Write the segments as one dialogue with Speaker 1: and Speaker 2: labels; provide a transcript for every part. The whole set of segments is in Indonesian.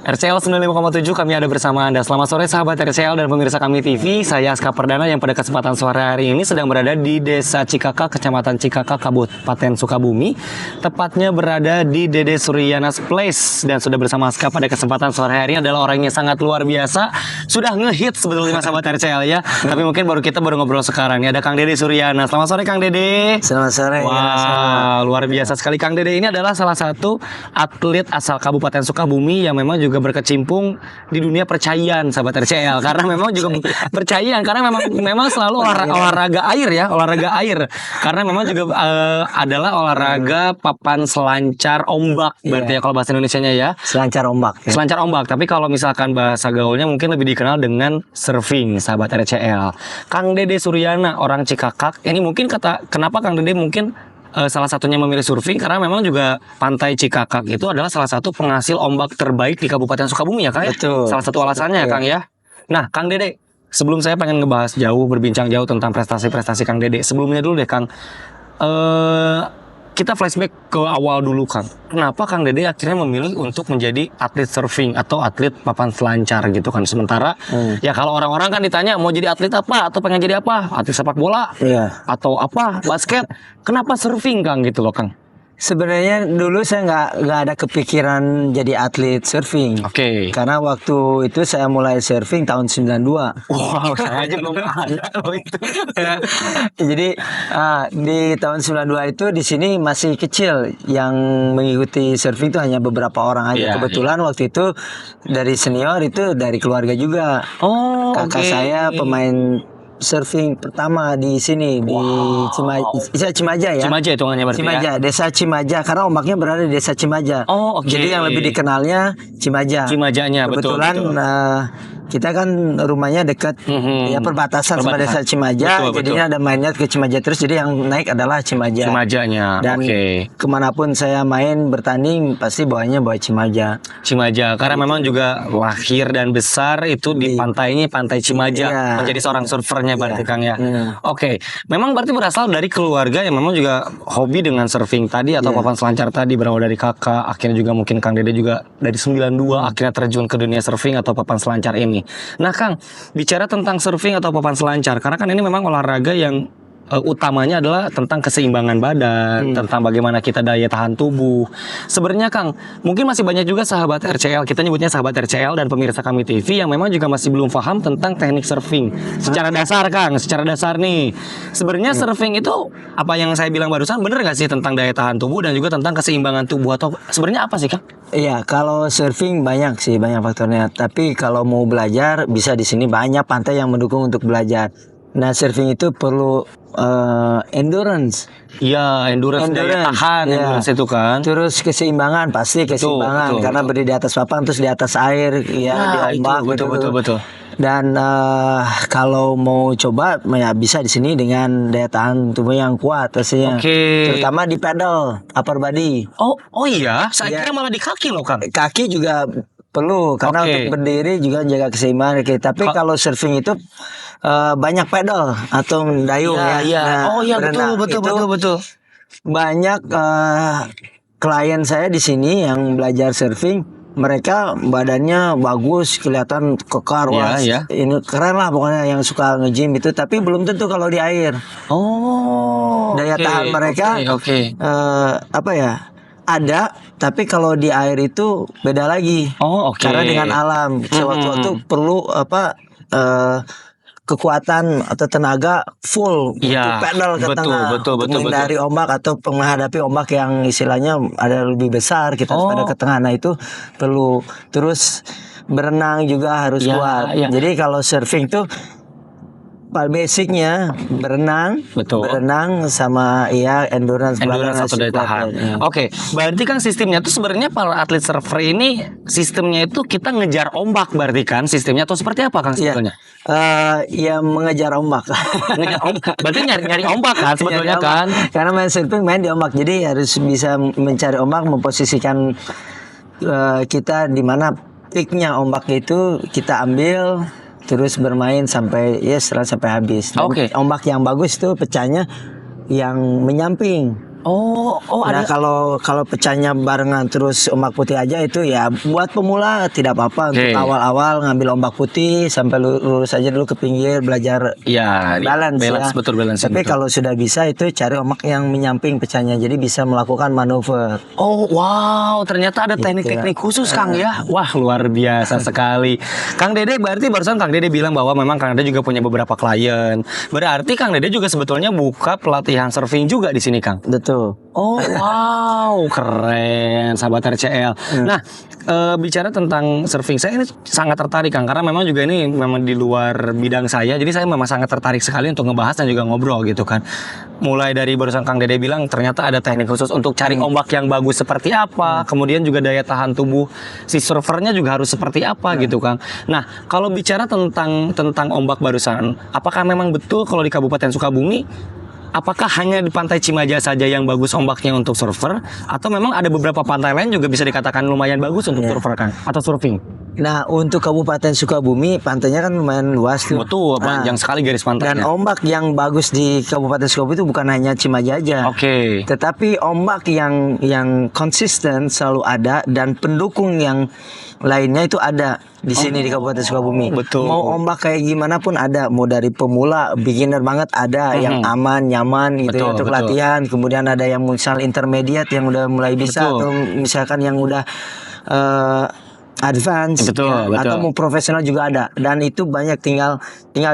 Speaker 1: RCL 95,7 kami ada bersama Anda. Selamat sore sahabat RCL dan pemirsa kami TV. Saya Aska Perdana yang pada kesempatan sore hari ini sedang berada di Desa Cikakak, Kecamatan Cikakak, Kabupaten Sukabumi. Tepatnya berada di Dede Suryana's Place. Dan sudah bersama Aska pada kesempatan sore hari ini adalah orang yang sangat luar biasa. Sudah ngehit sebetulnya sahabat RCL ya. Tapi mungkin kita baru ngobrol sekarang. Ini ada Kang Dede Suryana. Selamat sore Kang Dede.
Speaker 2: Selamat sore.
Speaker 1: Wah, luar biasa sekali. Kang Dede ini adalah salah satu atlet asal Kabupaten Sukabumi yang memang juga berkecimpung di dunia percayaan sahabat RCL, karena memang juga percayaan karena memang selalu olahraga air ya, olahraga air, karena memang juga adalah olahraga papan selancar ombak berarti ya kalau bahasa Indonesianya ya,
Speaker 2: selancar ombak ya.
Speaker 1: Selancar ombak. Tapi kalau misalkan bahasa gaulnya mungkin lebih dikenal dengan surfing sahabat RCL. Kang Dede Suryana orang Cikakak ini mungkin kenapa Kang Dede mungkin salah satunya memilih surfing karena memang juga Pantai Cikakak itu adalah salah satu penghasil ombak terbaik di Kabupaten Sukabumi ya Kang.
Speaker 2: Betul.
Speaker 1: Salah satu alasannya ya Kang ya. Nah Kang Dede, sebelum saya pengen ngebahas berbincang jauh tentang prestasi-prestasi Kang Dede, sebelumnya dulu deh Kang, kita flashback ke awal dulu Kang. Kenapa Kang Dede akhirnya memilih untuk menjadi atlet surfing atau atlet papan selancar gitu kan? Sementara ya kalau orang-orang kan ditanya mau jadi atlet apa atau pengen jadi apa? Atlet sepak bola atau apa? Basket. Kenapa surfing Kang gitu loh Kang?
Speaker 2: Sebenarnya dulu saya nggak ada kepikiran jadi atlet surfing.
Speaker 1: Oke.
Speaker 2: Karena waktu itu saya mulai surfing tahun 92.
Speaker 1: Wow, saya aja belum ada loh itu.
Speaker 2: Jadi di tahun 92 itu di sini masih kecil yang mengikuti surfing itu hanya beberapa orang aja. Kebetulan waktu itu dari senior itu dari keluarga juga.
Speaker 1: Oh,
Speaker 2: kakak saya pemain surfing pertama di sini di Cimaja ya.
Speaker 1: Cimaja hitungannya berarti
Speaker 2: Cimaja,
Speaker 1: ya.
Speaker 2: Desa Cimaja karena ombaknya berada di Desa Cimaja.
Speaker 1: Oh, oke.
Speaker 2: Jadi yang lebih dikenalnya Cimaja.
Speaker 1: Cimajanya
Speaker 2: Kebetulan
Speaker 1: betul.
Speaker 2: kita kan rumahnya dekat ya perbatasan sama Desa Cimaja. Jadinya ada mainnya ke Cimaja terus, jadi yang naik adalah Cimaja.
Speaker 1: Cimajanya.
Speaker 2: Dan kemanapun saya main bertanding pasti bawanya bawa Cimaja.
Speaker 1: Cimaja karena memang juga lahir dan besar itu di pantainya Pantai Cimaja. Menjadi seorang surfernya berarti Kang ya. Oke. Memang berarti berasal dari keluarga yang memang juga hobi dengan surfing tadi atau papan selancar tadi, berawal dari kakak, akhirnya juga mungkin Kang Dede juga dari 92 akhirnya terjun ke dunia surfing atau papan selancar ini. Nah Kang, bicara tentang surfing atau papan selancar, karena kan ini memang olahraga yang utamanya adalah tentang keseimbangan badan, tentang bagaimana kita daya tahan tubuh. Sebenarnya Kang, mungkin masih banyak juga sahabat RCL, kita nyebutnya sahabat RCL dan pemirsa kami TV yang memang juga masih belum paham tentang teknik surfing. Secara dasar Kang, secara dasar nih, sebenarnya surfing itu apa yang saya bilang barusan bener nggak sih tentang daya tahan tubuh dan juga tentang keseimbangan tubuh, atau sebenarnya apa sih Kang?
Speaker 2: Iya, kalau surfing banyak faktornya. Tapi kalau mau belajar bisa di sini, banyak pantai yang mendukung untuk belajar. Nah, surfing itu perlu endurance.
Speaker 1: Iya, endurance daya tahan, endurance itu kan.
Speaker 2: Terus keseimbangan, pasti keseimbangan karena berdiri di atas papan terus di atas air ya, di ombak
Speaker 1: betul.
Speaker 2: Dan kalau mau coba ya bisa di sini dengan daya tahan tubuh yang kuat pastinya. Terutama di pedal upper body.
Speaker 1: Oh iya, saya kira malah di kaki loh Kang.
Speaker 2: Kaki juga perlu karena untuk berdiri juga jaga keseimbangan. Tapi kalau surfing itu banyak pedal atau mendayung
Speaker 1: Nah, betul.
Speaker 2: Banyak klien saya di sini yang belajar surfing, mereka badannya bagus, kelihatan kekar, ini keren lah pokoknya yang suka nge-gym itu, tapi belum tentu kalau di air. Daya tahan mereka ada, tapi kalau di air itu beda lagi. Karena dengan alam sewaktu-waktu perlu kekuatan atau tenaga full untuk pedal ke tengah, menghindari ombak atau menghadapi ombak yang istilahnya ada lebih besar, kita harus pada ke tengah. Nah itu perlu. Terus berenang juga harus kuat. Jadi kalau surfing tuh basicnya berenang sama endurance
Speaker 1: atau daya tahan. Oke, berarti kan sistemnya tuh sebenarnya para atlet surfer ini sistemnya itu kita ngejar ombak berarti kan sistemnya, atau seperti apa Kang sebetulnya?
Speaker 2: Ya mengejar ombak.
Speaker 1: Berarti nyari ombak kan sebetulnya kan?
Speaker 2: Karena main surfing main di ombak, jadi harus bisa mencari ombak, memposisikan kita di mana peaknya ombak itu kita ambil. Terus bermain sampai sampai habis. Ombak yang bagus tuh pecahnya yang menyamping. Nah
Speaker 1: ada.
Speaker 2: kalau pecahnya barengan terus ombak putih aja itu ya buat pemula tidak apa-apa. Untuk awal-awal ngambil ombak putih sampai lurus aja dulu ke pinggir belajar
Speaker 1: Ya,
Speaker 2: balance ya.
Speaker 1: betul balance.
Speaker 2: Tapi
Speaker 1: betul.
Speaker 2: kalau sudah bisa itu cari ombak yang menyamping pecahnya, jadi bisa melakukan manuver.
Speaker 1: Oh wow, ternyata ada teknik-teknik khusus Kang ya. Wah luar biasa sekali. Kang Dede berarti barusan Kang Dede bilang bahwa memang Kang Dede juga punya beberapa klien. Berarti Kang Dede juga sebetulnya buka pelatihan surfing juga di sini Kang.
Speaker 2: Betul.
Speaker 1: Oh wow, keren sahabat RCL. Nah, bicara tentang surfing, saya ini sangat tertarik Kang karena memang juga ini memang di luar bidang saya. Jadi saya memang sangat tertarik sekali untuk ngebahas dan juga ngobrol gitu kan. Mulai dari barusan Kang Dede bilang ternyata ada teknik khusus untuk cari ombak yang bagus seperti apa, kemudian juga daya tahan tubuh si surfernya juga harus seperti apa gitu Kang. Nah, kalau bicara tentang ombak barusan, apakah memang betul kalau di Kabupaten Sukabumi apakah hanya di Pantai Cimaja saja yang bagus ombaknya untuk surfer, atau memang ada beberapa pantai lain juga bisa dikatakan lumayan bagus untuk surfer Kang atau surfing?
Speaker 2: Nah untuk Kabupaten Sukabumi pantainya kan lumayan luas tuh.
Speaker 1: Betul, panjang sekali garis pantainya.
Speaker 2: Dan ombak yang bagus di Kabupaten Sukabumi itu bukan hanya Cimaja aja.
Speaker 1: Oke.
Speaker 2: Tetapi ombak yang konsisten selalu ada dan pendukung yang lainnya itu ada di sini di Kabupaten Sukabumi.
Speaker 1: Betul.
Speaker 2: Mau ombak kayak gimana pun ada, mau dari pemula, beginner banget ada, yang aman, nyaman gitu ya, untuk latihan. Kemudian ada yang misal intermediate yang udah mulai bisa, atau misalkan yang udah advance, atau mau profesional juga ada. Dan itu banyak, tinggal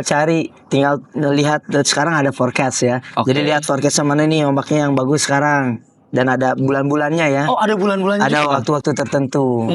Speaker 2: cari, tinggal lihat. Sekarang ada forecast ya. Jadi lihat forecast mana nih ombaknya yang bagus sekarang. Dan ada bulan-bulannya ya.
Speaker 1: Oh ada bulan-bulannya.
Speaker 2: Ada waktu-waktu tertentu.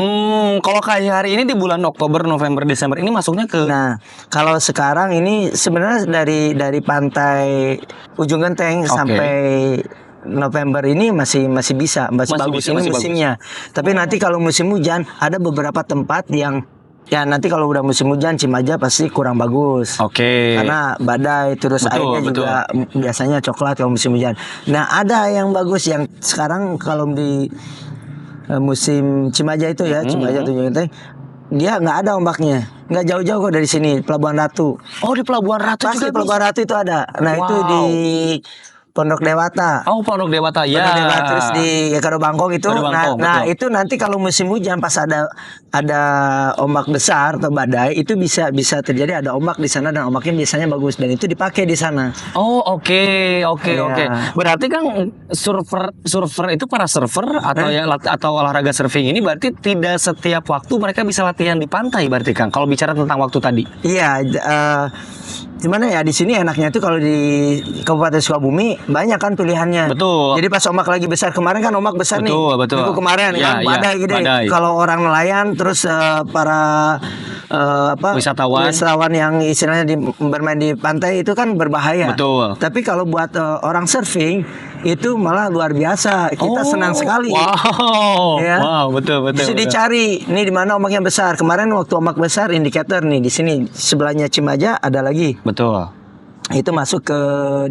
Speaker 1: Kalau kayak hari ini di bulan Oktober, November, Desember ini masuknya ke.
Speaker 2: Nah, kalau sekarang ini sebenarnya dari pantai Ujung Genteng sampai November ini masih bisa, masih bagus ini musimnya. Tapi nanti kalau musim hujan ada beberapa tempat yang ya nanti kalau udah musim hujan Cimaja pasti kurang bagus. Karena badai, terus airnya juga biasanya coklat kalau musim hujan. Nah, ada yang bagus yang sekarang kalau di musim Cimaja itu ya, Cimaja tuh dia nggak ada ombaknya, nggak jauh-jauh kok dari sini, Pelabuhan Ratu.
Speaker 1: Oh di Pelabuhan Ratu
Speaker 2: pasti juga Pelabuhan Ratu itu ada. Nah itu di Pondok Dewata.
Speaker 1: Oh Pondok Dewata ya.
Speaker 2: Pondok Dewata, terus di Kado Bangkong itu. Nah itu nanti kalau musim hujan pas ada ombak besar atau badai itu bisa terjadi ada ombak di sana dan ombaknya biasanya bagus dan itu dipakai di sana.
Speaker 1: Oh oke. Berarti kan surfer itu para surfer atau olahraga surfing ini berarti tidak setiap waktu mereka bisa latihan di pantai berarti Kang. Kalau bicara tentang waktu tadi.
Speaker 2: Iya. Gimana ya di sini enaknya itu kalau di Kabupaten Sukabumi banyak kan pilihannya.
Speaker 1: Betul.
Speaker 2: Jadi pas ombak lagi besar kemarin kan ombak besar nih. Minggu kemarin kan badai gitu. Kalau orang nelayan terus para wisatawan yang istilahnya bermain di pantai itu kan berbahaya.
Speaker 1: Betul.
Speaker 2: Tapi kalau buat orang surfing itu malah luar biasa. Kita senang sekali.
Speaker 1: Wow.
Speaker 2: Ya.
Speaker 1: Wow, betul.
Speaker 2: Bisa dicari nih di mana ombaknya besar. Kemarin waktu ombak besar indikator nih di sini sebelahnya Cimaja ada lagi.
Speaker 1: Betul.
Speaker 2: Itu masuk ke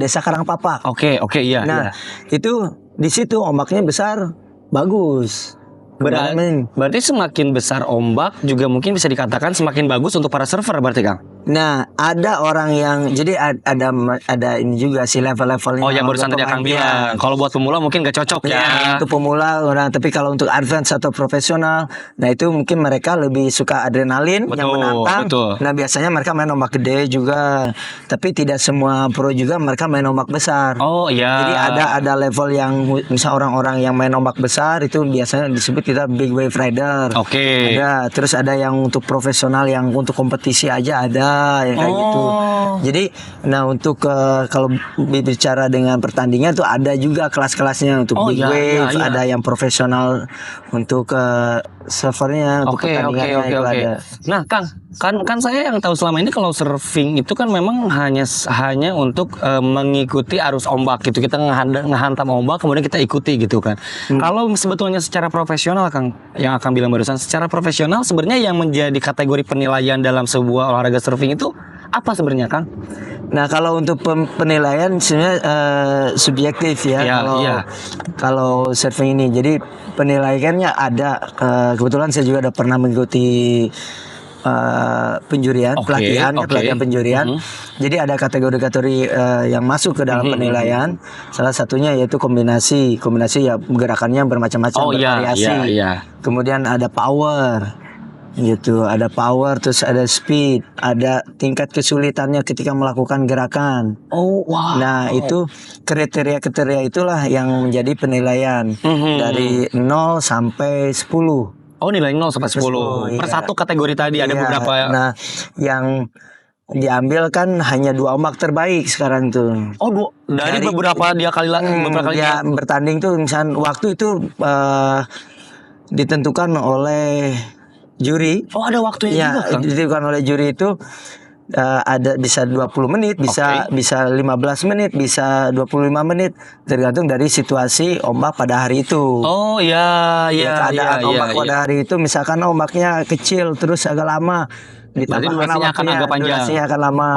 Speaker 2: Desa Karangpapak.
Speaker 1: Oke, iya.
Speaker 2: Nah, itu di situ ombaknya besar, bagus.
Speaker 1: Berarti semakin besar ombak juga mungkin bisa dikatakan semakin bagus untuk para surfer berarti Kang.
Speaker 2: Nah, ada orang yang jadi ada ini juga sih level-levelnya.
Speaker 1: Oh, yang barusan tadi Kang bilang. Kalau buat pemula mungkin gak cocok ya.
Speaker 2: Untuk pemula, tapi kalau untuk advance atau profesional, nah itu mungkin mereka lebih suka adrenalin yang menantang. Nah, biasanya mereka main ombak gede juga. Tapi tidak semua pro juga mereka main ombak besar.
Speaker 1: Oh iya.
Speaker 2: Jadi ada level yang misal orang-orang yang main ombak besar itu biasanya disebut kita big wave rider. Ada, terus ada yang untuk profesional yang untuk kompetisi aja ada. Ya kayak gitu. Jadi nah untuk kalau bicara dengan pertandingan tuh ada juga kelas-kelasnya untuk big wave, ada yang profesional untuk servernya untuk pertandingannya itu ada.
Speaker 1: Nah, kan saya yang tahu selama ini kalau surfing itu kan memang hanya untuk mengikuti arus ombak gitu. Kita ngehantam ombak kemudian kita ikuti gitu kan. Kalau sebetulnya secara profesional Kang yang akan bilang barusan secara profesional sebenarnya yang menjadi kategori penilaian dalam sebuah olahraga surfing itu apa sebenarnya Kang?
Speaker 2: Nah kalau untuk penilaian sebenarnya subjektif ya. Kalau surfing ini jadi penilaiannya ada. Kebetulan saya juga udah pernah mengikuti penjurian, pelatihan penjurian. Jadi ada kategori-kategori yang masuk ke dalam penilaian. Salah satunya yaitu kombinasi ya gerakannya bermacam-macam, bervariasi. Kemudian ada power gitu, ada power, terus ada speed, ada tingkat kesulitannya ketika melakukan gerakan. Nah, itu kriteria-kriteria itulah yang menjadi penilaian dari 0 sampai 10.
Speaker 1: Nilai 0 sampai 10. Per satu kategori tadi ada beberapa.
Speaker 2: Nah, yang diambil kan hanya 2 ombak terbaik sekarang tuh.
Speaker 1: Dari beberapa kali
Speaker 2: dia bertanding tuh, misalnya waktu itu ditentukan oleh juri.
Speaker 1: Ada waktunya juga kan?
Speaker 2: Ditentukan oleh juri itu ada bisa 20 menit, bisa 15 menit, bisa 25 menit, tergantung dari situasi ombak pada hari itu. Keadaan ombak pada hari itu, misalkan ombaknya kecil terus agak lama, ditambahkan durasinya akan lama.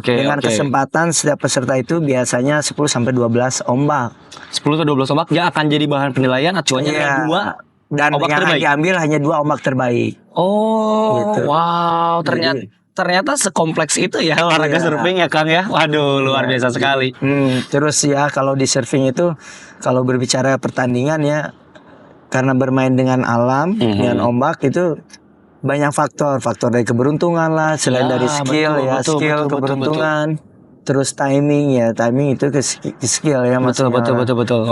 Speaker 2: Dengan kesempatan setiap peserta itu biasanya 10 sampai 12 ombak.
Speaker 1: 10 sampai 12 ombak akan jadi bahan penilaian, acuannya ada 2.
Speaker 2: Dan yang diambil hanya 2 ombak terbaik.
Speaker 1: Gitu. Wow, ternyata sekompleks itu ya olahraga surfing ya Kang ya. Waduh, luar biasa sekali.
Speaker 2: Terus ya kalau di surfing itu, kalau berbicara pertandingan ya, karena bermain dengan alam, dengan ombak itu banyak faktor dari keberuntungan lah, selain dari skill, skill, keberuntungan. Terus timing itu ke skill ya,
Speaker 1: betul.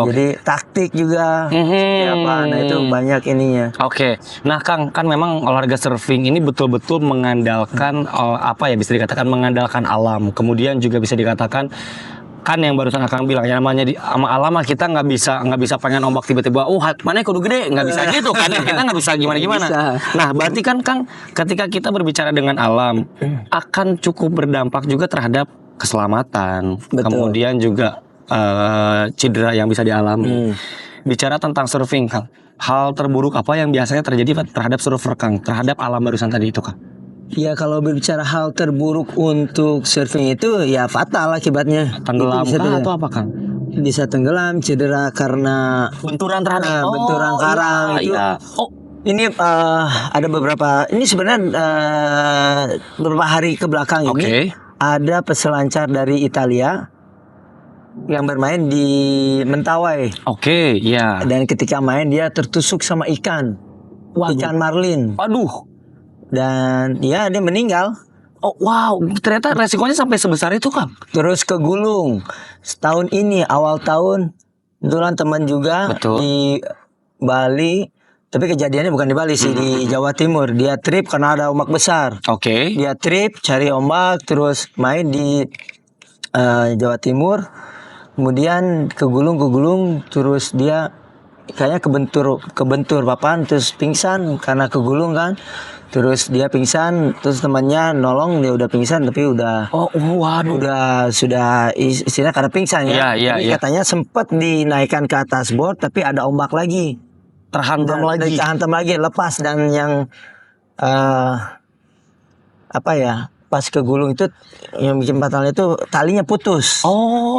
Speaker 2: Jadi taktik juga, nah itu banyak ininya.
Speaker 1: Nah Kang, kan memang olahraga surfing ini betul-betul mengandalkan bisa dikatakan mengandalkan alam. Kemudian juga bisa dikatakan kan yang barusan Kang bilang ya, namanya sama alam kita nggak bisa pengen ombak tiba-tiba mana kudu gede, nggak bisa gitu kan, kita nggak bisa gimana. Nah berarti kan Kang, ketika kita berbicara dengan alam akan cukup berdampak juga terhadap keselamatan. Kemudian juga cedera yang bisa dialami. Bicara tentang surfing Kang, hal terburuk apa yang biasanya terjadi terhadap surfer Kang, terhadap alam barusan tadi itu Kang?
Speaker 2: Ya kalau berbicara hal terburuk untuk surfing itu ya fatal akibatnya.
Speaker 1: Tenggelam atau apa Kang?
Speaker 2: Bisa tenggelam, cedera karena
Speaker 1: benturan terhadap
Speaker 2: benturan karang itu. Ini ada beberapa, ini sebenarnya beberapa hari ke belakang ini ada peselancar dari Italia yang bermain di Mentawai. Dan ketika main dia tertusuk sama ikan. Ikan marlin. Dan dia meninggal.
Speaker 1: Ternyata resikonya sampai sebesar itu Kang.
Speaker 2: Terus kegulung. Setahun ini awal tahun, kebetulan teman juga di Bali. Tapi kejadiannya bukan di Bali sih, di Jawa Timur. Dia trip karena ada ombak besar. Dia trip cari ombak, terus main di Jawa Timur. Kemudian kegulung, terus dia kayaknya kebentur papan, terus pingsan karena kegulung kan. Terus dia pingsan, terus temannya nolong, dia udah pingsan tapi udah sudah istilahnya karena pingsan ya. Tapi katanya sempat dinaikkan ke atas board tapi ada ombak lagi. Terhantam lagi, lepas, dan yang pas kegulung itu yang bikin fatalnya itu talinya putus.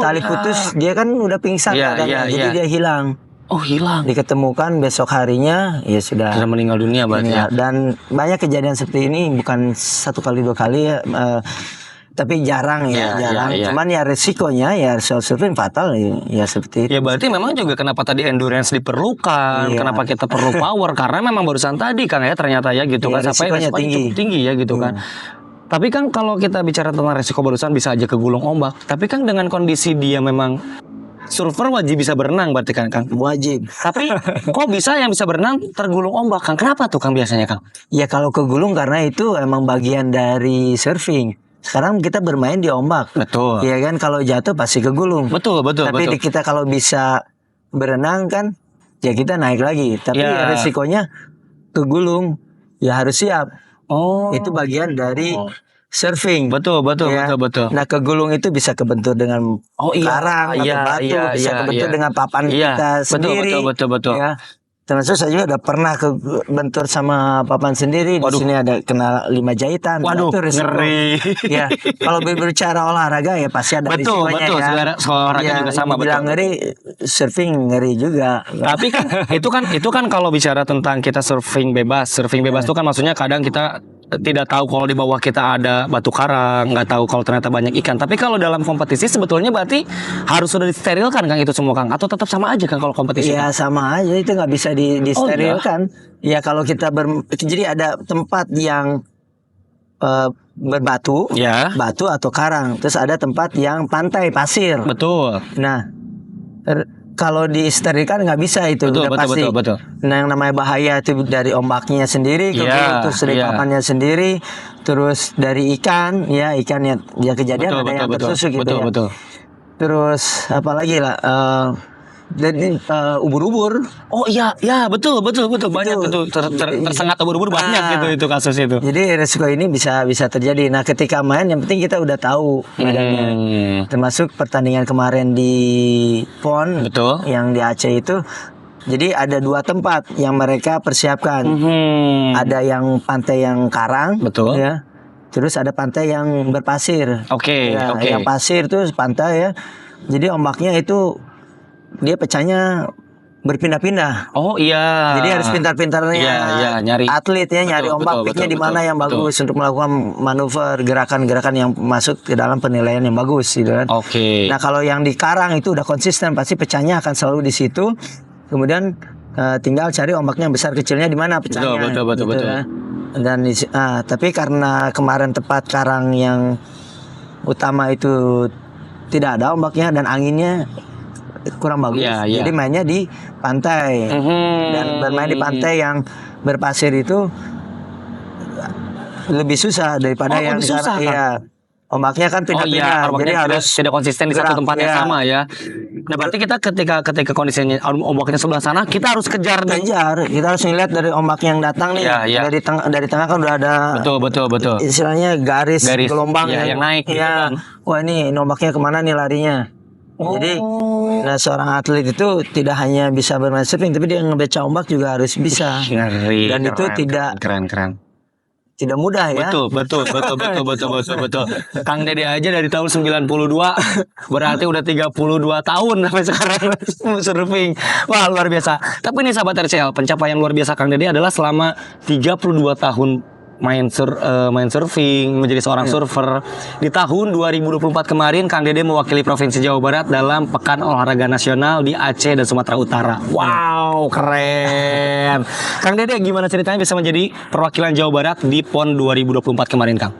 Speaker 2: Tali putus, dia kan udah pingsan jadi dia hilang.
Speaker 1: Hilang.
Speaker 2: Diketemukan besok harinya ya sudah
Speaker 1: meninggal dunia berarti ya.
Speaker 2: Dan banyak kejadian seperti ini, bukan 1 kali 2 kali ya. Tapi jarang. Cuman ya resikonya ya surfing fatal ya seperti itu.
Speaker 1: Ya berarti memang juga kenapa tadi endurance diperlukan, kenapa kita perlu power, karena memang barusan tadi Kang ya ternyata ya gitu kan, sampai resikonya cukup tinggi ya gitu kan. Tapi kan kalau kita bicara tentang resiko barusan bisa aja kegulung ombak, tapi kan dengan kondisi dia memang surfer wajib bisa berenang berarti kan Kang?
Speaker 2: Wajib.
Speaker 1: Tapi kok bisa yang bisa berenang tergulung ombak Kang? Kenapa tuh Kang biasanya Kang?
Speaker 2: Ya kalau kegulung karena itu emang bagian dari surfing. Sekarang kita bermain di ombak.
Speaker 1: Betul.
Speaker 2: Iya kan, kalau jatuh pasti kegulung.
Speaker 1: Betul.
Speaker 2: Tapi kita kalau bisa berenang kan, ya kita naik lagi. Tapi resikonya kegulung, ya harus siap. Itu bagian dari surfing.
Speaker 1: Betul.
Speaker 2: Nah kegulung itu bisa kebentur dengan karang atau batu, bisa kebentur dengan papan kita sendiri.
Speaker 1: Betul.
Speaker 2: Ya. Termasuk saya juga udah pernah kebentur sama papan sendiri. Di sini ada kena 5 jahitan.
Speaker 1: Itu
Speaker 2: ngeri. Ya, kalau berbicara olahraga ya pasti ada risikonya.
Speaker 1: Betul. Olahraga juga sama.
Speaker 2: Bilang ngeri, surfing ngeri juga.
Speaker 1: Tapi kan itu kan kalau bicara tentang kita surfing bebas. Surfing bebas itu kan maksudnya kadang kita tidak tahu kalau di bawah kita ada batu karang, nggak tahu kalau ternyata banyak ikan. Tapi kalau dalam kompetisi sebetulnya berarti harus sudah disterilkan Kang itu semua Kang, atau tetap sama aja Kang kalau kompetisi?
Speaker 2: Iya sama aja, itu nggak bisa disterilkan. Ya kalau kita jadi ada tempat yang berbatu,
Speaker 1: Ya.
Speaker 2: batu atau karang, terus ada tempat yang pantai pasir.
Speaker 1: Betul.
Speaker 2: Nah, kalau disterilkan nggak bisa itu,
Speaker 1: Betul,
Speaker 2: udah
Speaker 1: betul,
Speaker 2: pasti.
Speaker 1: betul.
Speaker 2: Nah, yang namanya bahaya itu dari ombaknya sendiri, terus dari papannya sendiri, terus dari ikan, ya ikan ya kejadian ada yang tertusuk gitu ya.
Speaker 1: Betul.
Speaker 2: Terus apalagi lah, dan ubur-ubur.
Speaker 1: Oh iya, betul banyak itu tersengat ubur-ubur banyak itu kasus itu.
Speaker 2: Jadi resiko ini bisa terjadi. Nah, ketika main yang penting kita udah tahu medannya. Termasuk pertandingan kemarin di PON,
Speaker 1: Betul.
Speaker 2: yang di Aceh itu. Jadi ada 2 tempat yang mereka persiapkan. Ada yang pantai yang karang,
Speaker 1: betul.
Speaker 2: Ya. Terus ada pantai yang berpasir.
Speaker 1: Oke.
Speaker 2: Yang pasir itu pantai ya. Jadi ombaknya itu dia pecahnya berpindah-pindah.
Speaker 1: Oh iya.
Speaker 2: Jadi harus pintar-pintarnya
Speaker 1: nyari
Speaker 2: atlet ya, nyari ombak peaknya di mana yang bagus untuk melakukan manuver gerakan-gerakan yang masuk ke dalam penilaian yang bagus gitu kan.
Speaker 1: Oke.
Speaker 2: Nah, kalau yang di karang itu udah konsisten, pasti pecahnya akan selalu di situ. Kemudian tinggal cari ombaknya besar kecilnya di mana pecahnya.
Speaker 1: Betul.
Speaker 2: Kan. Dan tapi karena kemarin tempat karang yang utama itu tidak ada ombaknya dan anginnya kurang bagus. Jadi mainnya di pantai. Dan bermain di pantai yang berpasir itu lebih susah daripada yang
Speaker 1: lebih susah,
Speaker 2: iya. Ombaknya kan pindah-pindah, jadi harus
Speaker 1: tidak konsisten di satu tempat yang sama ya. Nah, berarti kita ketika kondisinya ombaknya sebelah sana, kita harus kejar.
Speaker 2: Kita harus ngeliat dari ombak yang datang nih. Dari tengah kan udah ada.
Speaker 1: Betul.
Speaker 2: Istilahnya garis gelombang
Speaker 1: yang naik. Gitu kan.
Speaker 2: Wah, ini ombaknya kemana nih larinya? Jadi, seorang atlet itu tidak hanya bisa bermain surfing, tapi dia ngebaca ombak juga harus bisa. Dan itu
Speaker 1: keren.
Speaker 2: Tidak mudah ya.
Speaker 1: Betul. Kang Dede aja dari tahun 92 berarti udah 32 tahun sampai sekarang surfing. Wah, luar biasa. Tapi ini sahabat RCL, pencapaian luar biasa Kang Dede adalah selama 32 tahun main surfing, menjadi seorang surfer. Di tahun 2024 kemarin Kang Dede mewakili Provinsi Jawa Barat dalam Pekan Olahraga Nasional di Aceh dan Sumatera Utara. Wow, keren. Kang Dede, gimana ceritanya bisa menjadi perwakilan Jawa Barat di PON 2024 kemarin, Kang?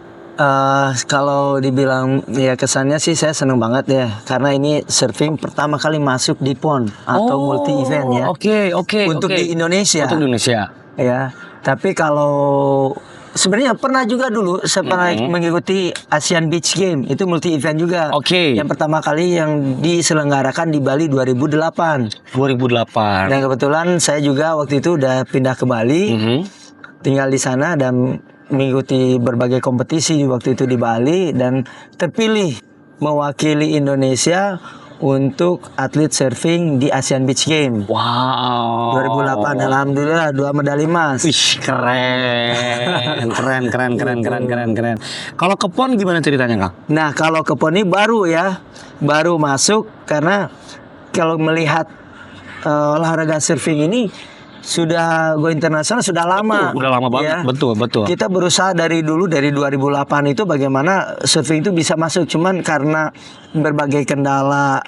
Speaker 2: Kalau dibilang ya kesannya sih saya seneng banget ya, karena ini surfing pertama kali masuk di PON atau multi event ya.
Speaker 1: Oke.
Speaker 2: Untuk di Indonesia.
Speaker 1: Untuk Indonesia.
Speaker 2: Ya, tapi kalau sebenarnya pernah juga dulu saya pernah mengikuti Asian Beach Game, itu multi event juga. Yang pertama kali yang diselenggarakan di Bali 2008. Dan kebetulan saya juga waktu itu udah pindah ke Bali, tinggal di sana dan mengikuti berbagai kompetisi waktu itu di Bali dan terpilih mewakili Indonesia untuk atlet surfing di Asian Beach Game.
Speaker 1: Wow.
Speaker 2: 2008, alhamdulillah 2 medali emas.
Speaker 1: Wih, keren. Kalau ke PON gimana ceritanya, Kang?
Speaker 2: Nah, kalau ke PON ini baru masuk karena kalau melihat olahraga surfing ini sudah go internasional sudah lama.
Speaker 1: Udah lama banget, ya. Betul.
Speaker 2: Kita berusaha dari 2008 itu bagaimana surfing itu bisa masuk, cuman karena berbagai kendala,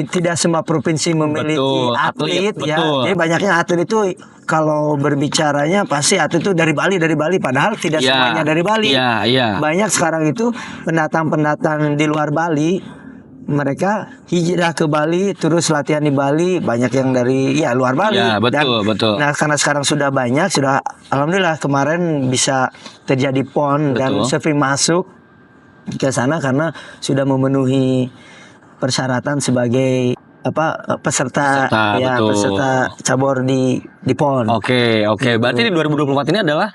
Speaker 2: tidak semua provinsi memiliki atlet ya. Jadi banyaknya atlet itu kalau berbicaranya pasti atlet itu dari Bali, padahal tidak semuanya dari Bali. Banyak sekarang itu pendatang di luar Bali. Mereka hijrah ke Bali, terus latihan di Bali, banyak yang dari luar Bali.
Speaker 1: Betul.
Speaker 2: Nah, karena sekarang sudah banyak, alhamdulillah kemarin bisa terjadi PON dan surfing masuk ke sana karena sudah memenuhi persyaratan sebagai peserta cabur di PON.
Speaker 1: Oke. Berarti di 2024 ini adalah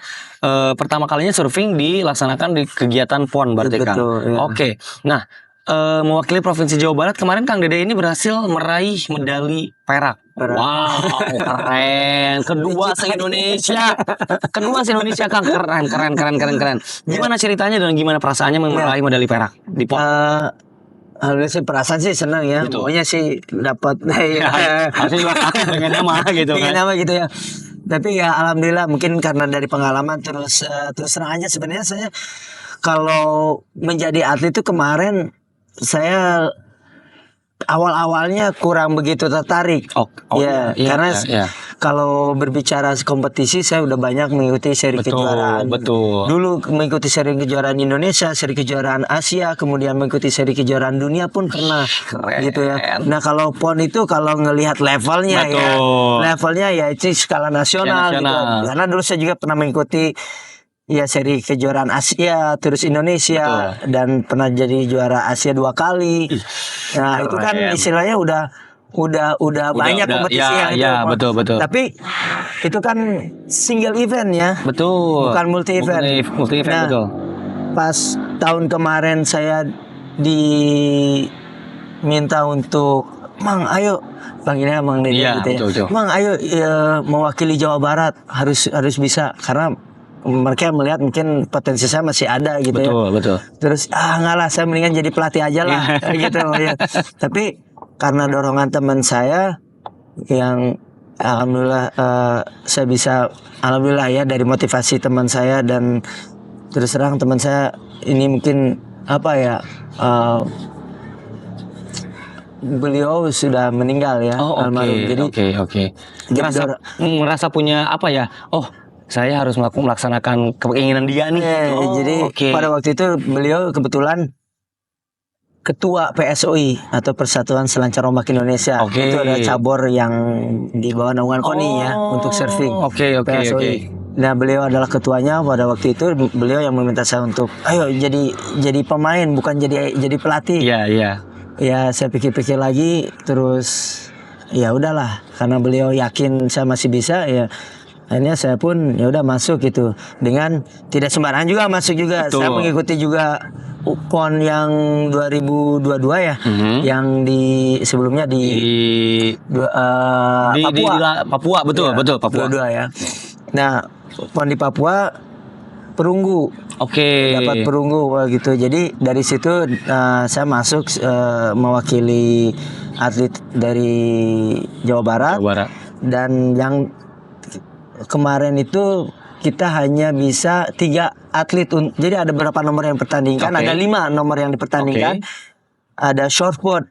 Speaker 1: pertama kalinya surfing dilaksanakan di kegiatan PON berarti, Kang. Oke. Nah, mewakili Provinsi Jawa Barat kemarin Kang Dede ini berhasil meraih medali perak. Wow, keren. Kedua se-Indonesia Kang, keren. Gimana ceritanya dan gimana perasaannya meraih medali perak di PON?
Speaker 2: Alhamdulillah sih perasaan sih senang ya. Pokoknya sih dapat
Speaker 1: harusnya juga pengen nama gitu kan.
Speaker 2: Pengen nama gitu ya. Tapi ya alhamdulillah mungkin karena dari pengalaman terus terang aja sebenarnya saya kalau menjadi atlet itu kemarin saya awal-awalnya kurang begitu tertarik. Karena kalau berbicara kompetisi saya udah banyak mengikuti seri kejuaraan.
Speaker 1: Betul.
Speaker 2: Dulu mengikuti seri kejuaraan Indonesia, seri kejuaraan Asia, kemudian mengikuti seri kejuaraan dunia pun pernah.
Speaker 1: Keren.
Speaker 2: Gitu ya. Nah, kalau PON itu kalau ngelihat levelnya levelnya ya itu skala nasional. Gitu. Karena dulu saya juga pernah mengikuti ya seri kejuaraan Asia terus Indonesia dan pernah jadi juara Asia 2 kali. Nah, itu kan istilahnya udah banyak kompetisi yang itu.
Speaker 1: Betul.
Speaker 2: Tapi itu kan single event ya.
Speaker 1: Betul.
Speaker 2: Bukan multi event.
Speaker 1: Multi event
Speaker 2: nah,
Speaker 1: betul.
Speaker 2: Pas tahun kemarin saya diminta untuk Mang ayo panggilnya Mang Dede gitu ya.
Speaker 1: Betul.
Speaker 2: Mang ayo mewakili Jawa Barat harus bisa karena mereka melihat mungkin potensi saya masih ada gitu
Speaker 1: betul.
Speaker 2: Terus enggak lah saya mendingan jadi pelatih aja lah gitu ya. Tapi karena dorongan teman saya yang alhamdulillah saya bisa alhamdulillah ya dari motivasi teman saya dan terus terang teman saya ini mungkin beliau sudah meninggal ya almarhum.
Speaker 1: Jadi merasa punya saya harus melaksanakan keinginan dia nih.
Speaker 2: Jadi pada waktu itu beliau kebetulan ketua PSOI atau Persatuan Selancar Ombak Indonesia. Itu ada cabur yang di bawah naungan KONI ya untuk surfing. PSOI. Nah, beliau adalah ketuanya pada waktu itu. Beliau yang meminta saya untuk ayo jadi pemain bukan jadi pelatih. Ya saya pikir-pikir lagi terus ya udahlah karena beliau yakin saya masih bisa ya. Akhirnya saya pun ya udah masuk gitu dengan tidak sembarangan juga masuk juga. Betul. Saya mengikuti juga PON yang 2022 ya, yang sebelumnya di
Speaker 1: Papua betul Papua.
Speaker 2: 22 ya. Nah PON di Papua perunggu. Dapat perunggu gitu. Jadi dari situ saya masuk mewakili atlet dari Jawa Barat. Dan yang kemarin itu kita hanya bisa 3 atlet. Jadi ada berapa nomor yang dipertandingkan? Ada 5 nomor yang dipertandingkan. Ada shortboard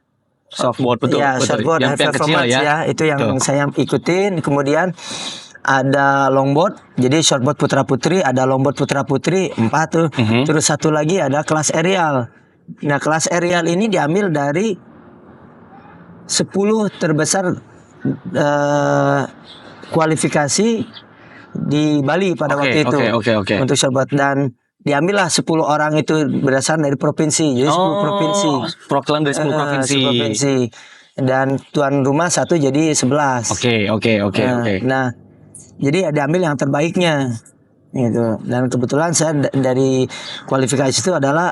Speaker 2: betul. Shortboard high performance ya. Itu yang saya ikutin. Kemudian ada longboard. Jadi shortboard putra putri, ada longboard putra putri 4 tuh. Terus satu lagi ada kelas aerial. Nah, kelas aerial ini diambil dari 10 terbesar kualifikasi di Bali pada waktu itu untuk shortboard dan diambillah 10 orang itu berdasarkan dari provinsi. Jadi 10 provinsi.
Speaker 1: Perwakilan dari 10 provinsi.
Speaker 2: Dan tuan rumah 1 jadi 11. Nah, jadi diambil yang terbaiknya gitu. Dan kebetulan saya dari kualifikasi itu adalah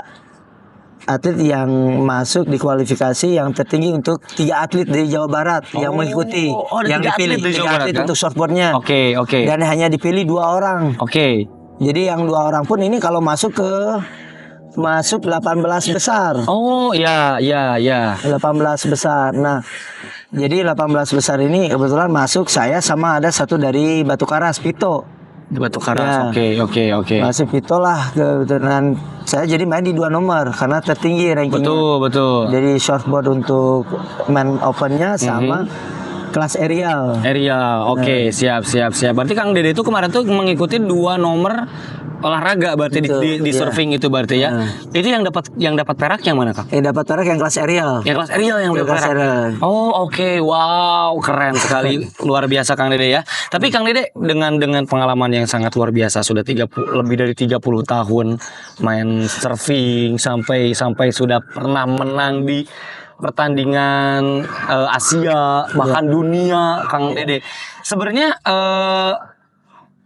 Speaker 2: atlet yang masuk di kualifikasi yang tertinggi untuk 3 atlet dari Jawa Barat yang mengikuti yang dipilih 3 atlet untuk shortboardnya. Dan hanya dipilih 2 orang. Jadi yang 2 orang pun ini kalau masuk 18 besar. 18 besar. Nah, jadi 18 besar ini kebetulan masuk saya sama ada 1 dari Batu Karas, Pito.
Speaker 1: Batu Karas.
Speaker 2: Masuk Pito lah kebetulan saya jadi main di 2 nomor karena tertinggi rankingnya.
Speaker 1: Betul.
Speaker 2: Jadi shortboard untuk main opennya sama kelas aerial.
Speaker 1: Siap. Berarti Kang Dede itu kemarin tuh mengikuti 2 nomor olahraga berarti di surfing itu berarti ya. Itu yang dapat perak yang mana, Kang?
Speaker 2: Yang dapat perak yang kelas aerial.
Speaker 1: Yang kelas aerial yang dapat perak. Wow, keren sekali. Luar biasa Kang Dede ya. Tapi Kang Dede dengan pengalaman yang sangat luar biasa sudah lebih dari 30 tahun main surfing sampai sudah pernah menang di pertandingan Asia bahkan dunia Kang Dede. Sebenarnya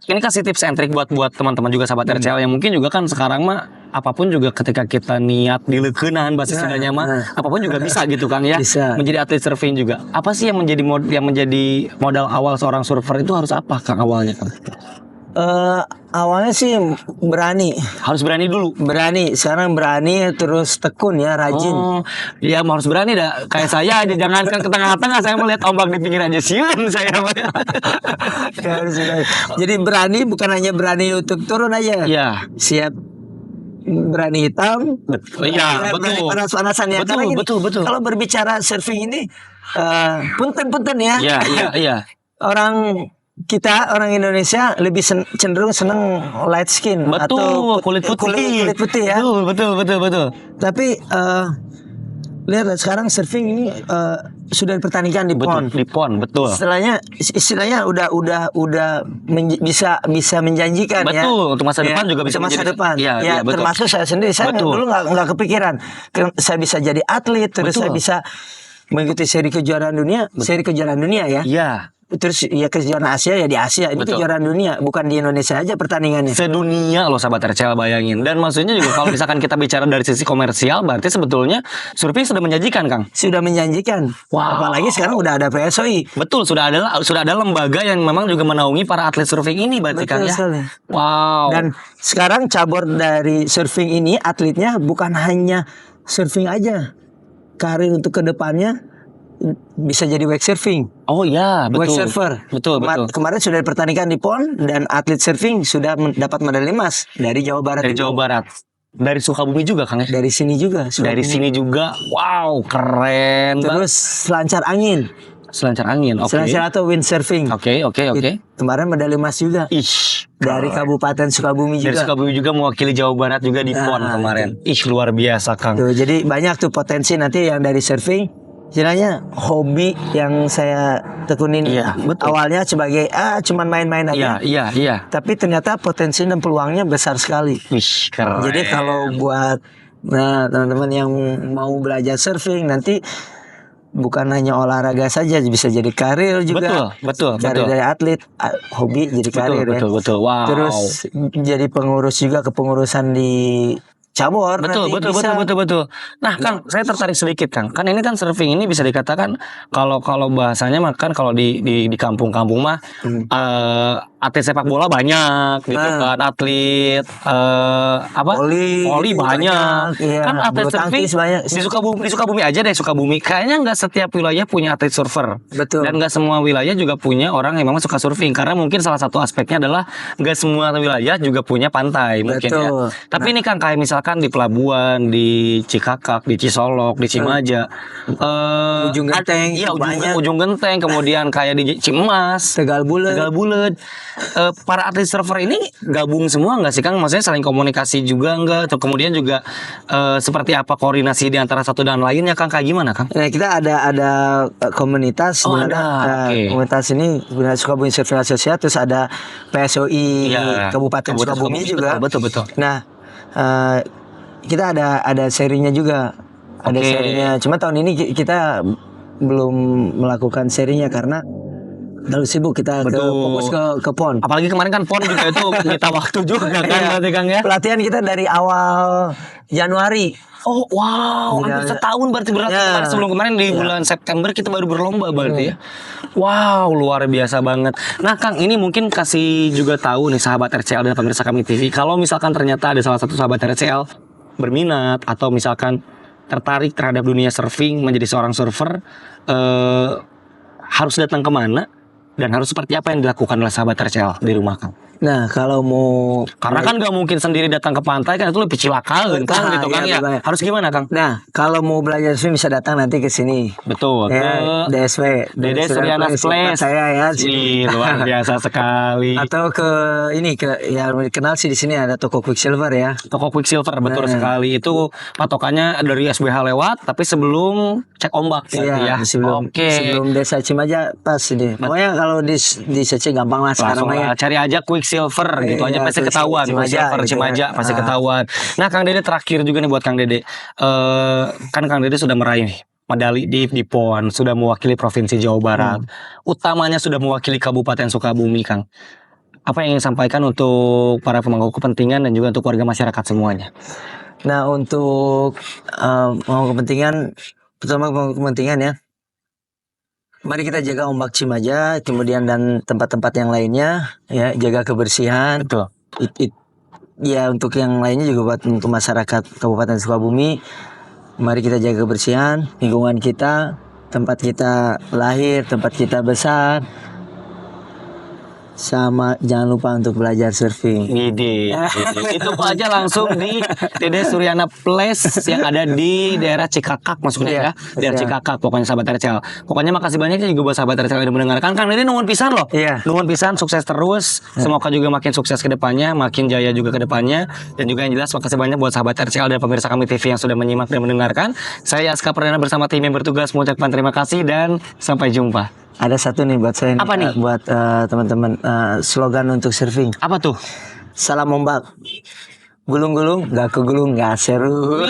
Speaker 1: ini kasih tips and trick buat teman-teman juga sahabat RCL yang mungkin juga kan sekarang mah apapun juga ketika kita niat dileukeunaan bahasa Sundanya mah apapun juga bisa gitu Kang ya. Menjadi atlet surfing juga. Apa sih yang menjadi modal awal seorang surfer itu harus apa Kang awalnya Kang?
Speaker 2: Awalnya sih berani.
Speaker 1: Harus berani dulu.
Speaker 2: Berani, sekarang berani terus tekun ya, rajin.
Speaker 1: Ya harus berani dah. Kayak saya aja, jangankan ke tengah-tengah, saya melihat ombak di pinggir aja siun saya.
Speaker 2: Jadi berani bukan hanya berani untuk turun aja.
Speaker 1: Iya.
Speaker 2: Siap berani hitam.
Speaker 1: Iya, betul.
Speaker 2: Panas-panasan ya.
Speaker 1: Betul.
Speaker 2: Kalau berbicara surfing ini punten ya.
Speaker 1: Iya.
Speaker 2: Orang Indonesia lebih cenderung seneng light skin atau
Speaker 1: kulit putih
Speaker 2: ya.
Speaker 1: Betul.
Speaker 2: Tapi lihat sekarang surfing ini sudah dipertandingkan di PON.
Speaker 1: Di PON, betul.
Speaker 2: Istilahnya udah bisa menjanjikan ya.
Speaker 1: Betul, untuk masa depan juga bisa
Speaker 2: masa depan.
Speaker 1: Ya, betul.
Speaker 2: Termasuk saya sendiri, saya dulu nggak kepikiran saya bisa jadi atlet, terus saya bisa mengikuti seri kejuaraan dunia ya.
Speaker 1: Iya.
Speaker 2: Terus ya kejuaraan Asia ya di Asia. Ini kejuaraan dunia, bukan di Indonesia aja pertandingannya.
Speaker 1: Sedunia loh sahabat RCL, bayangin. Dan maksudnya juga kalau misalkan kita bicara dari sisi komersial, berarti sebetulnya surfing sudah menjanjikan, Kang.
Speaker 2: Sudah menjanjikan.
Speaker 1: Wow.
Speaker 2: Apalagi sekarang udah ada PSOI.
Speaker 1: Betul, sudah ada lembaga yang memang juga menaungi para atlet surfing ini, berarti Kang ya. Wow.
Speaker 2: Dan sekarang cabur dari surfing ini atletnya bukan hanya surfing aja. Karir untuk kedepannya bisa jadi wake surfing.
Speaker 1: Oh iya, betul.
Speaker 2: Wake surfer.
Speaker 1: Betul.
Speaker 2: Kemarin sudah dipertandingkan di PON dan atlet surfing sudah dapat medali emas dari Jawa Barat.
Speaker 1: Dari Sukabumi juga, Kang ya?
Speaker 2: Dari sini juga.
Speaker 1: Dari sini juga. Wow, keren.
Speaker 2: Terus selancar angin.
Speaker 1: Oke.
Speaker 2: Selancar atau windsurfing.
Speaker 1: Oke.
Speaker 2: Kemarin medali emas juga. Dari Kabupaten Sukabumi juga.
Speaker 1: Dari Sukabumi juga mewakili Jawa Barat juga di PON kemarin. Luar biasa, Kang.
Speaker 2: Tuh, jadi banyak tuh potensi nanti yang dari surfing. Istilahnya hobi yang saya tekunin awalnya sebagai cuman main-main aja.
Speaker 1: Iya.
Speaker 2: Tapi ternyata potensi dan peluangnya besar sekali.
Speaker 1: Keren.
Speaker 2: Jadi kalau buat teman-teman yang mau belajar surfing nanti bukan hanya olahraga saja, bisa jadi karir juga.
Speaker 1: Betul.
Speaker 2: Dari atlet hobi jadi karir ya.
Speaker 1: Betul. Wow.
Speaker 2: Terus jadi pengurus juga, kepengurusan di cabur.
Speaker 1: Betul. Nah, Kang, saya tertarik sedikit, Kang. Kan ini kan surfing ini bisa dikatakan kalau bahasanya makan kalau di kampung-kampung mah atlet sepak bola banyak gitu kan, atlet voli banyak.
Speaker 2: Iya,
Speaker 1: kan atlet surfing di Sukabumi aja deh, Sukabumi. Kayaknya nggak setiap wilayah punya atlet surfer.
Speaker 2: Betul.
Speaker 1: Dan nggak semua wilayah juga punya orang yang memang suka surfing, karena mungkin salah satu aspeknya adalah nggak semua wilayah juga punya pantai mungkin ya. Tapi ini kan kayak misalkan di Pelabuhan, di Cikakak, di Cisolok, di Cimaja,
Speaker 2: Ujung Genteng,
Speaker 1: Ujung Genteng, kemudian kayak di Cimas,
Speaker 2: Tegal Bulet.
Speaker 1: Para atlet surfer ini gabung semua nggak sih, Kang? Maksudnya saling komunikasi juga nggak? Atau kemudian juga seperti apa koordinasi di antara satu dan lainnya, Kang? Kayak gimana, Kang?
Speaker 2: Nah, kita ada komunitas. Komunitas ini Sukabumi Surfing Association, terus ada PSOI Kabupaten Sukabumi juga.
Speaker 1: Betul.
Speaker 2: Nah, kita ada serinya juga. Ada serinya. Cuma tahun ini kita belum melakukan serinya karena terlalu sibuk kita fokus ke PON.
Speaker 1: Apalagi kemarin kan PON juga itu kita waktu juga kan berarti, Kang ya.
Speaker 2: Pelatihan kita dari awal Januari.
Speaker 1: Oh wow, hampir setahun berarti sebelum kemarin di bulan September kita baru berlomba berarti ya. Wow, luar biasa banget. Nah, Kang, ini mungkin kasih juga tahu nih sahabat RCL dan pemirsa kami TV, kalau misalkan ternyata ada salah satu sahabat RCL berminat atau misalkan tertarik terhadap dunia surfing, menjadi seorang surfer, harus datang kemana dan harus seperti apa yang dilakukan oleh sahabat RCL di rumah, Kang?
Speaker 2: Nah, kalau mau,
Speaker 1: karena kan nggak mungkin sendiri datang ke pantai, kan itu lebih cilaka kan gitu kan ya. Harus gimana, Kang?
Speaker 2: Nah, kalau mau belajar surfing bisa datang nanti ke sini.
Speaker 1: Betul.
Speaker 2: Ya, DSW.
Speaker 1: Dede Suryanas Place.
Speaker 2: Saya ya.
Speaker 1: Luar biasa sekali.
Speaker 2: Atau ke yang dikenal sih di sini ada toko Quicksilver ya.
Speaker 1: Toko Quicksilver, betul sekali. Itu patokannya dari SBH lewat, tapi sebelum cek ombak
Speaker 2: ya. Sebelum Desa Cimaja pas ini. Pokoknya kalau di search gampang lah sekarang ya.
Speaker 1: Cari aja Quicksilver gitu aja pasti ketahuan. Quicksilver Cimaja pasti ketahuan. Nah, Kang Dede terakhir juga nih buat Kang Dede. Kan Kang Dede sudah meraih medali di PON, sudah mewakili Provinsi Jawa Barat. Utamanya sudah mewakili Kabupaten Sukabumi, Kang. Apa yang ingin sampaikan untuk para pemangku kepentingan dan juga untuk warga masyarakat semuanya?
Speaker 2: Nah, untuk pemangku kepentingan, pertama pemangku kepentingan ya. Mari kita jaga ombak Cimaja, kemudian dan tempat-tempat yang lainnya, ya, jaga kebersihan.
Speaker 1: Betul.
Speaker 2: Ya, untuk yang lainnya juga buat untuk masyarakat Kabupaten Sukabumi. Mari kita jaga kebersihan lingkungan kita, tempat kita lahir, tempat kita besar. Sama jangan lupa untuk belajar surfing.
Speaker 1: Itu aja langsung di TD Suryana Place yang ada di daerah Cikakak maksudnya ya. Daerah Cikakak pokoknya sahabat RCL. Pokoknya makasih banyak juga buat sahabat RCL yang udah mendengarkan. Kang Dede nuhun pisan loh. Nuhun pisan, sukses terus. Semoga juga makin sukses ke depannya, makin jaya juga ke depannya. Dan juga yang jelas makasih banyak buat sahabat RCL dan pemirsa kami TV yang sudah menyimak dan mendengarkan. Saya Aska Perdana bersama tim yang bertugas mengucapkan terima kasih dan sampai jumpa.
Speaker 2: Ada satu nih buat saya.
Speaker 1: Apa nih?
Speaker 2: Buat teman-teman, slogan untuk surfing.
Speaker 1: Apa tuh?
Speaker 2: Salam ombak. Gulung-gulung, gak kegulung, gak seru.